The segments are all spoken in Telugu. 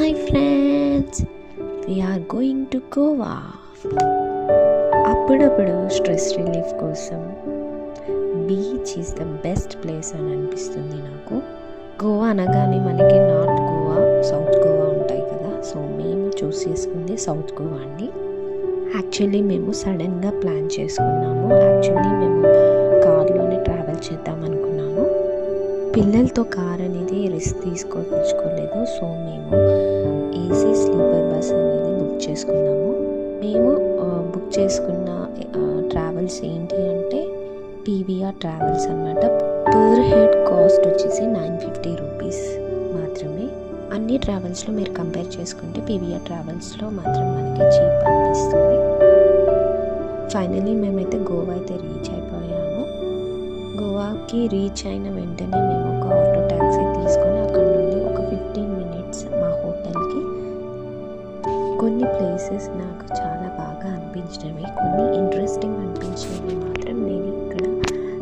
Hi friends, we are going to Goa. అప్పుడప్పుడు స్ట్రెస్ రిలీఫ్ కోసం beach is the best place అని అనిపిస్తుంది నాకు. గోవా అనగానే మనకి నార్త్ గోవా, సౌత్ గోవా ఉంటాయి కదా. సో మేము చూస్ చేసుకుంది సౌత్ గోవా అండి. యాక్చువల్లీ మేము సడన్గా ప్లాన్ చేసుకున్నాము. మేము కార్లోనే ట్రావెల్ చేద్దాం అనుకున్నాము. పిల్లలతో కార్ అనేది రిస్క్ తీసుకోలేదు. సో మేము ఏసీ స్లీపర్ బస్ అనేది బుక్ చేసుకున్నాము. మేము బుక్ చేసుకున్న ట్రావెల్స్ ఏంటి అంటే పీవీఆర్ ట్రావెల్స్ అన్నమాట. పర్ హెడ్ కాస్ట్ వచ్చేసి 950 రూపీస్ మాత్రమే. అన్ని ట్రావెల్స్లో మీరు కంపేర్ చేసుకుంటే పీవీఆర్ ట్రావెల్స్లో మాత్రం మనకి చీప్ అనిపిస్తుంది. ఫైనలీ మేమైతే గోవా అయితే రీచ్ అయిపోయాము. గోవాకి రీచ్ అయిన వెంటనే మేము ఒక ఆటో ట్యాక్సీ తీసుకొని అక్కడ నుండి ఒక 15 మినిట్స్ మా హోటల్కి. కొన్ని ప్లేసెస్ నాకు చాలా బాగా అనిపించినవి, కొన్ని ఇంట్రెస్టింగ్ అనిపించినవి మాత్రం నేను ఇక్కడ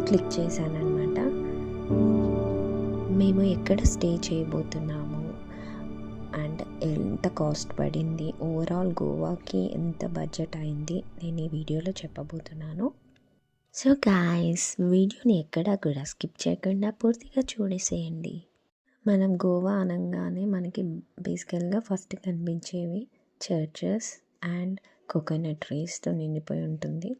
క్లిక్ చేశాను అనమాట. మేము ఎక్కడ స్టే చేయబోతున్నాము అండ్ ఎంత కాస్ట్ పడింది, ఓవరాల్ గోవాకి ఎంత బడ్జెట్ అయింది నేను ఈ వీడియోలో చెప్పబోతున్నాను. సో గాయ్స్, వీడియోని ఎక్కడా కూడా స్కిప్ చేయకుండా పూర్తిగా చూడేసేయండి. మనం గోవా అనగానే మనకి బేసికల్గా ఫస్ట్ కనిపించేవి చర్చెస్ అండ్ కోకోనట్ ట్రీస్తో నిండిపోయి ఉంటుంది.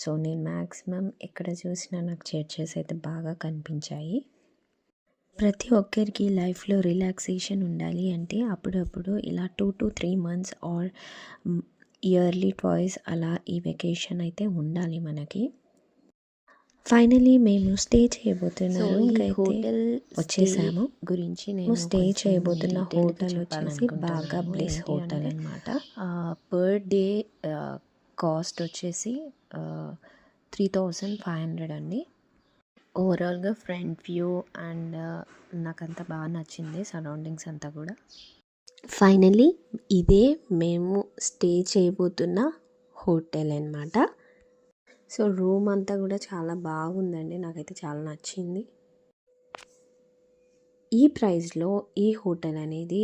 సో నేను మ్యాక్సిమం ఎక్కడ చూసినా నాకు చర్చెస్ అయితే బాగా కనిపించాయి. ప్రతి ఒక్కరికి లైఫ్లో రిలాక్సేషన్ ఉండాలి అంటే అప్పుడప్పుడు ఇలా 2 to 3 months or yearly twice అలా ఈ వెకేషన్ అయితే ఉండాలి మనకి. ఫైనలీ మేము స్టే చేయబోతున్న హోటల్ వచ్చేసాము. గురించి నేను స్టే చేయబోతున్న హోటల్ వచ్చేసి బాగా బ్లెస్ హోటల్ అనమాట. పర్ డే కాస్ట్ వచ్చేసి 3500 అండి. ఓవరాల్గా ఫ్రంట్ వ్యూ అండ్ నాకంతా బాగా నచ్చింది, సరౌండింగ్స్ అంతా కూడా. ఫైనలీ ఇదే మేము స్టే చేయబోతున్న హోటల్ అన్నమాట. సో రూమ్ అంతా కూడా చాలా బాగుందండి, నాకైతే చాలా నచ్చింది. ఈ ప్రైస్లో ఈ హోటల్ అనేది